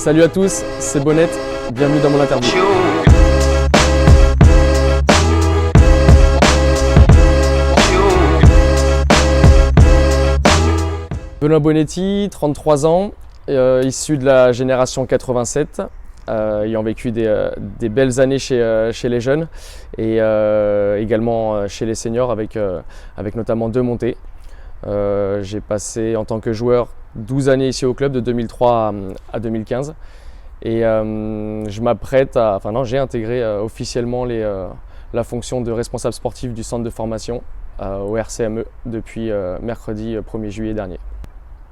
Salut à tous, c'est Bonnette, bienvenue dans mon interview. Benoît Bonetti, 33 ans, issu de la génération 87, ayant vécu des belles années chez les jeunes et également chez les seniors avec notamment 2 montées. J'ai passé en tant que joueur 12 années ici au club, de 2003 à 2015. Et j'ai intégré officiellement la fonction de responsable sportif du centre de formation au RCME depuis mercredi 1er juillet dernier.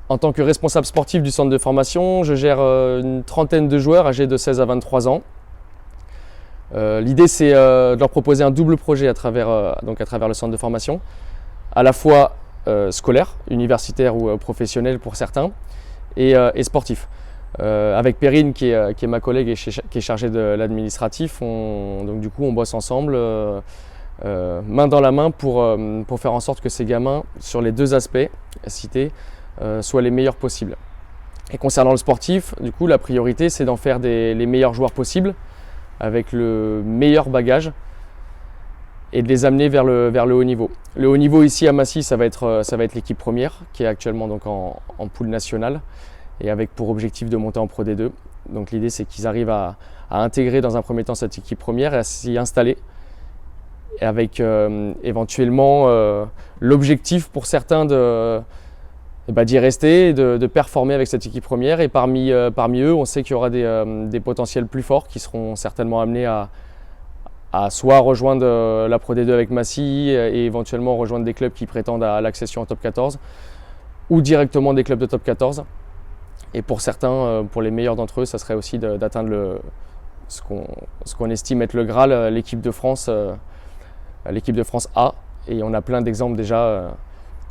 En tant que responsable sportif du centre de formation, je gère une trentaine de joueurs âgés de 16 à 23 ans. L'idée, c'est de leur proposer un double projet à travers le centre de formation, à la fois scolaire, universitaire ou professionnel pour certains, et sportif. Avec Perrine, qui est ma collègue et qui est chargée de l'administratif, on bosse ensemble, main dans la main pour faire en sorte que ces gamins, sur les 2 aspects cités, soient les meilleurs possibles. Et concernant le sportif, du coup, la priorité, c'est d'en faire les meilleurs joueurs possibles, avec le meilleur bagage, et de les amener vers le haut niveau. Le haut niveau ici à Massy, ça va être l'équipe première, qui est actuellement donc en poule nationale, et avec pour objectif de monter en Pro D2. Donc l'idée, c'est qu'ils arrivent à intégrer dans un premier temps cette équipe première et à s'y installer, et avec éventuellement l'objectif pour certains d'y rester et de performer avec cette équipe première. Et parmi eux, on sait qu'il y aura des potentiels plus forts qui seront certainement amenés à soit rejoindre la Pro D2 avec Massy et éventuellement rejoindre des clubs qui prétendent à l'accession en top 14 ou directement des clubs de top 14. Et pour certains, pour les meilleurs d'entre eux, ça serait aussi d'atteindre ce qu'on estime être le Graal, l'équipe de France A. Et on a plein d'exemples déjà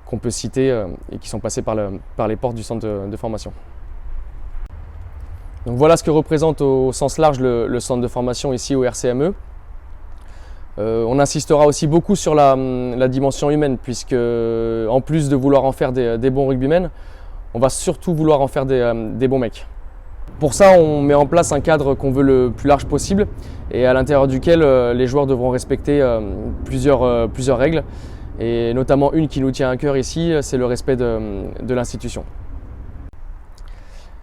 qu'on peut citer et qui sont passés par les portes du centre de formation. Donc voilà ce que représente au sens large le centre de formation ici au RCME. On insistera aussi beaucoup sur la dimension humaine, puisque en plus de vouloir en faire des bons rugbymen, on va surtout vouloir en faire des bons mecs. Pour ça, on met en place un cadre qu'on veut le plus large possible et à l'intérieur duquel les joueurs devront respecter plusieurs règles, et notamment une qui nous tient à cœur ici, c'est le respect de l'institution.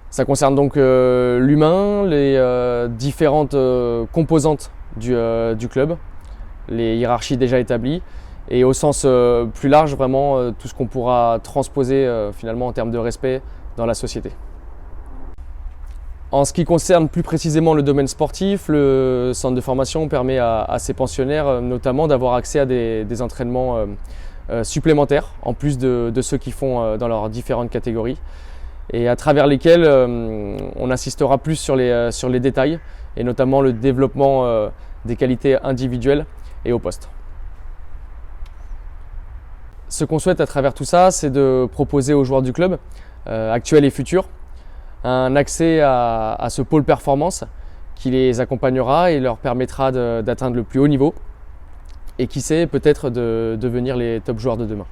Ça concerne donc l'humain, les différentes composantes du club, les hiérarchies déjà établies, et au sens plus large, vraiment tout ce qu'on pourra transposer finalement en termes de respect dans la société. En ce qui concerne plus précisément le domaine sportif, le centre de formation permet à ses pensionnaires notamment d'avoir accès à des entraînements supplémentaires, en plus de ceux qu'ils font dans leurs différentes catégories, et à travers lesquels on insistera plus sur les détails, et notamment le développement des qualités individuelles et au poste. Ce qu'on souhaite à travers tout ça, c'est de proposer aux joueurs du club, actuels et futurs, un accès à ce pôle performance qui les accompagnera et leur permettra d'atteindre le plus haut niveau et qui sait peut-être de devenir les top joueurs de demain.